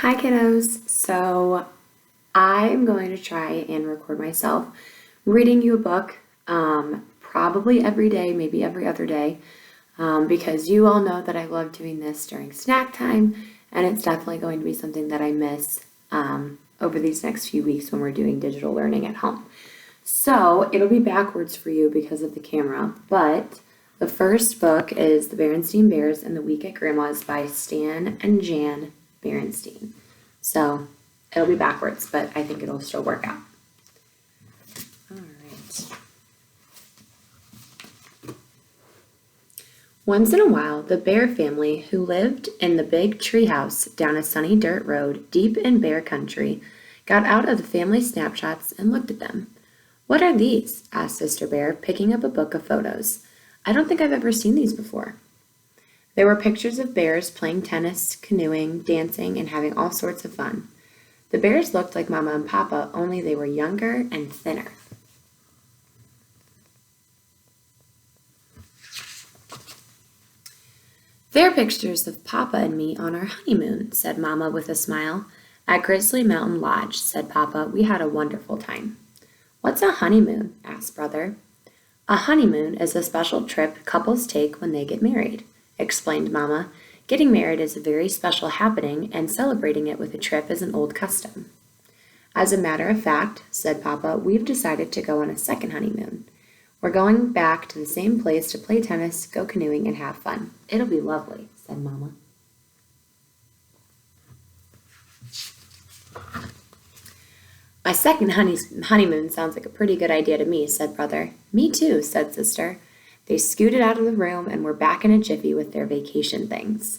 Hi kiddos. So I'm going to try and record myself reading you a book, probably every day, maybe every other day, because you all know that I love doing this during snack time, and it's definitely going to be something that I miss over these next few weeks when we're doing digital learning at home. So it'll be backwards for you because of the camera, but the first book is The Berenstain Bears and the Week at Grandma's by Stan and Jan Berenstain. So it'll be backwards, but I think it'll still work out. All right. Once in a while, the Bear family, who lived in the big treehouse down a sunny dirt road deep in Bear country, got out of the family snapshots and looked at them. "What are these?" asked Sister Bear, picking up a book of photos. "I don't think I've ever seen these before." There were pictures of bears playing tennis, canoeing, dancing, and having all sorts of fun. The bears looked like Mama and Papa, only they were younger and thinner. "They're pictures of Papa and me on our honeymoon," said Mama with a smile. "At Grizzly Mountain Lodge," said Papa. "We had a wonderful time." "What's a honeymoon?" asked Brother. "A honeymoon is a special trip couples take when they get married," explained Mama. "Getting married is a very special happening, and celebrating it with a trip is an old custom." "As a matter of fact," said Papa, "we've decided to go on a second honeymoon. We're going back to the same place to play tennis, go canoeing, and have fun. It'll be lovely," said Mama. "My second honeymoon sounds like a pretty good idea to me," said Brother. "Me too," said Sister. They scooted out of the room and were back in a jiffy with their vacation things.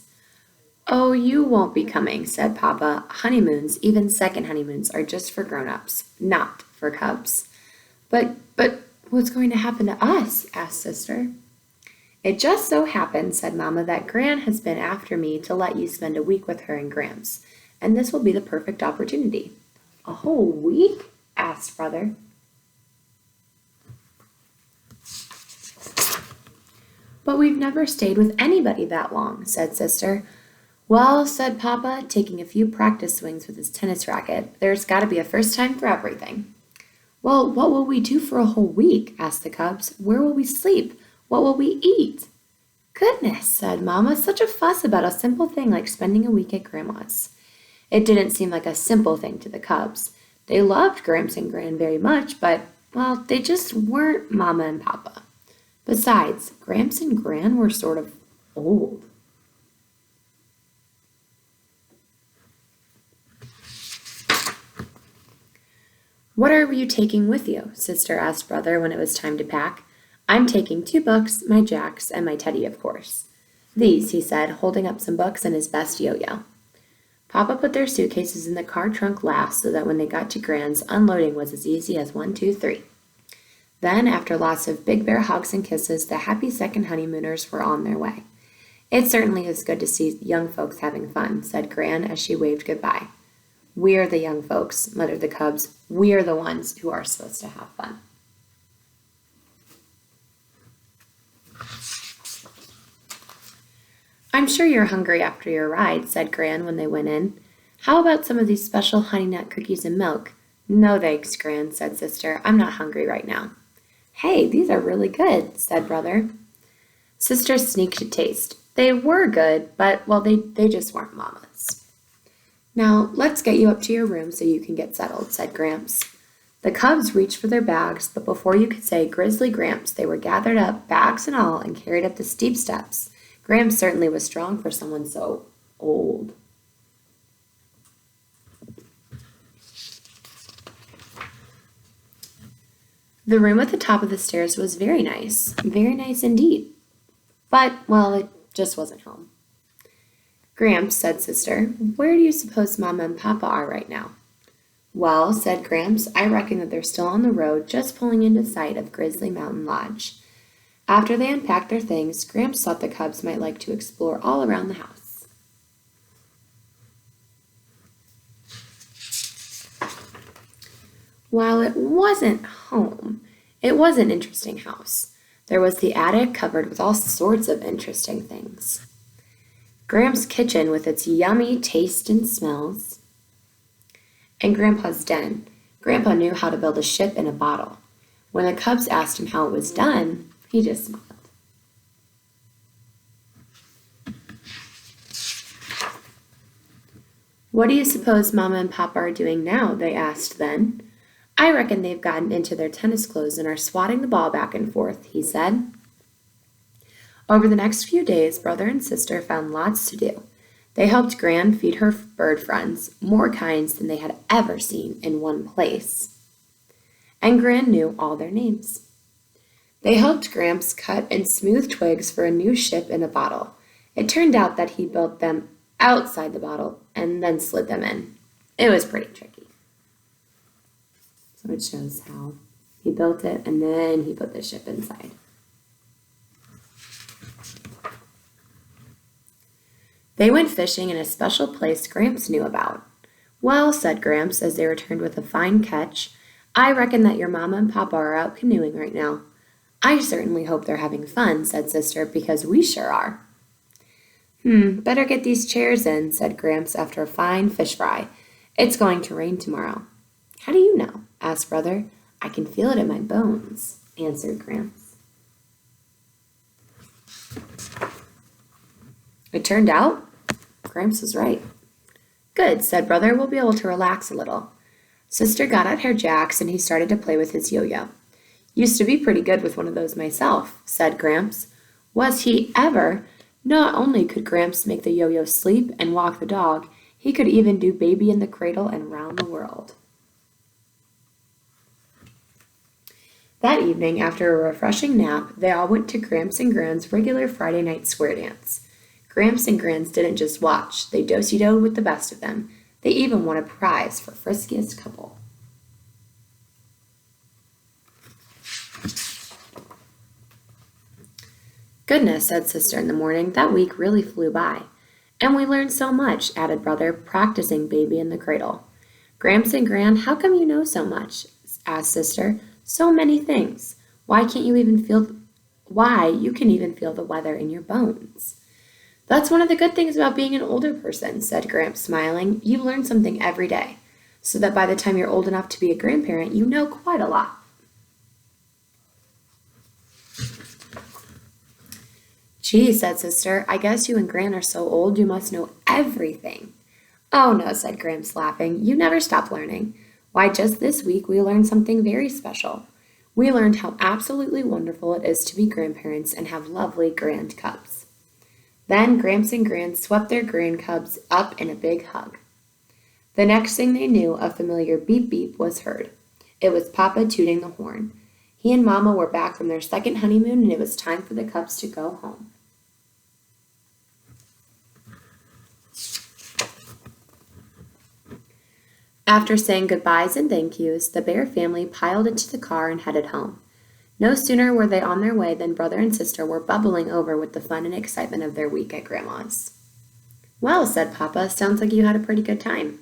"Oh, you won't be coming," said Papa. "Honeymoons, even second honeymoons, are just for grown-ups, not for cubs." But what's going to happen to us?" asked Sister. "It just so happens," said Mama, "that Gran has been after me to let you spend a week with her and Gramps, and this will be the perfect opportunity." "A whole week?" asked Brother. "But we've never stayed with anybody that long," said Sister. "Well," said Papa, taking a few practice swings with his tennis racket, "there's got to be a first time for everything." "Well, what will we do for a whole week?" asked the cubs. "Where will we sleep? What will we eat?" "Goodness," said Mama, "such a fuss about a simple thing like spending a week at Grandma's." It didn't seem like a simple thing to the cubs. They loved Gramps and Gran very much, but, well, they just weren't Mama and Papa. Besides, Gramps and Gran were sort of old. "What are you taking with you?" Sister asked Brother when it was time to pack. "I'm taking 2 books, my jacks, and my teddy, of course." "These," he said, holding up some books and his best yo-yo. Papa put their suitcases in the car trunk last so that when they got to Gran's, unloading was as easy as 1, 2, 3. Then, after lots of Big Bear hugs and kisses, the happy second honeymooners were on their way. "It certainly is good to see young folks having fun," said Gran as she waved goodbye. "We're the young folks," muttered the cubs. "We're the ones who are supposed to have fun." "I'm sure you're hungry after your ride," said Gran when they went in. "How about some of these special honey nut cookies and milk?" "No thanks, Gran," said Sister. "I'm not hungry right now." "Hey, these are really good," said Brother. Sister sneaked a taste. They were good, but, well, they just weren't Mama's. "Now, let's get you up to your room so you can get settled," said Gramps. The cubs reached for their bags, but before you could say Grizzly Gramps, they were gathered up, bags and all, and carried up the steep steps. Gramps certainly was strong for someone so old. The room at the top of the stairs was very nice indeed. But, well, it just wasn't home. "Gramps," said Sister, "where do you suppose Mama and Papa are right now?" "Well," said Gramps, "I reckon that they're still on the road, just pulling into sight of Grizzly Mountain Lodge." After they unpacked their things, Gramps thought the cubs might like to explore all around the house. While it wasn't home, it was an interesting house. There was the attic covered with all sorts of interesting things. Gramps' kitchen with its yummy taste and smells, and Grandpa's den. Grandpa knew how to build a ship in a bottle. When the cubs asked him how it was done, he just smiled. What do you suppose Mama and Papa are doing now? They asked then. I reckon they've gotten into their tennis clothes and are swatting the ball back and forth, he said. Over the next few days, brother and sister found lots to do. They helped Gran feed her bird friends, more kinds than they had ever seen in one place. And Gran knew all their names. They helped Gramps cut and smooth twigs for a new ship in a bottle. It turned out that he built them outside the bottle and then slid them in. It was pretty tricky. So it shows how he built it and then he put the ship inside. They went fishing in a special place Gramps knew about. Well, said Gramps as they returned with a fine catch, I reckon that your Mama and Papa are out canoeing right now. I certainly hope they're having fun, said Sister, because we sure are. Better get these chairs in, said Gramps after a fine fish fry. It's going to rain tomorrow. How do you know? Asked Brother. I can feel it in my bones, answered Gramps. It turned out Gramps was right. Good, said Brother. We'll be able to relax a little. Sister got out her jacks and he started to play with his yo-yo. Used to be pretty good with one of those myself, said Gramps. Was he ever? Not only could Gramps make the yo-yo sleep and walk the dog, he could even do baby in the cradle and round the world. That evening, after a refreshing nap, they all went to Gramps and Gran's regular Friday night square dance. Gramps and Grans didn't just watch, they do-si-doed with the best of them. They even won a prize for friskiest couple. Goodness, said Sister in the morning, that week really flew by. And we learned so much, added Brother, practicing baby in the cradle. Gramps and Gran, how come you know so much? Asked Sister. So many things. Why, you can even feel the weather in your bones. That's one of the good things about being an older person, said Gramps, smiling. You learn something every day, so that by the time you're old enough to be a grandparent, you know quite a lot. Gee, said Sister, I guess you and Gran are so old you must know everything. Oh no, said Gramps, laughing. You never stop learning. Why, just this week we learned something very special. We learned how absolutely wonderful it is to be grandparents and have lovely grand cubs. Then Gramps and Gran swept their grand cubs up in a big hug. The next thing they knew, a familiar beep beep was heard. It was Papa tooting the horn. He and Mama were back from their second honeymoon and it was time for the cubs to go home. After saying goodbyes and thank yous, the Bear family piled into the car and headed home. No sooner were they on their way than Brother and Sister were bubbling over with the fun and excitement of their week at Grandma's. Well, said Papa, sounds like you had a pretty good time.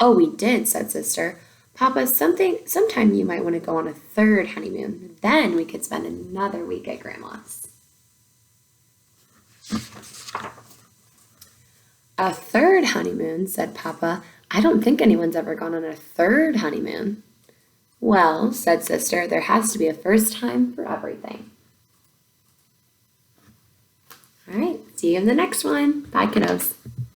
Oh, we did, said Sister. Papa, sometime you might want to go on a third honeymoon. Then we could spend another week at Grandma's. A third honeymoon, said Papa. I don't think anyone's ever gone on a third honeymoon. Well, said Sister, there has to be a first time for everything. All right, see you in the next one. Bye, kiddos.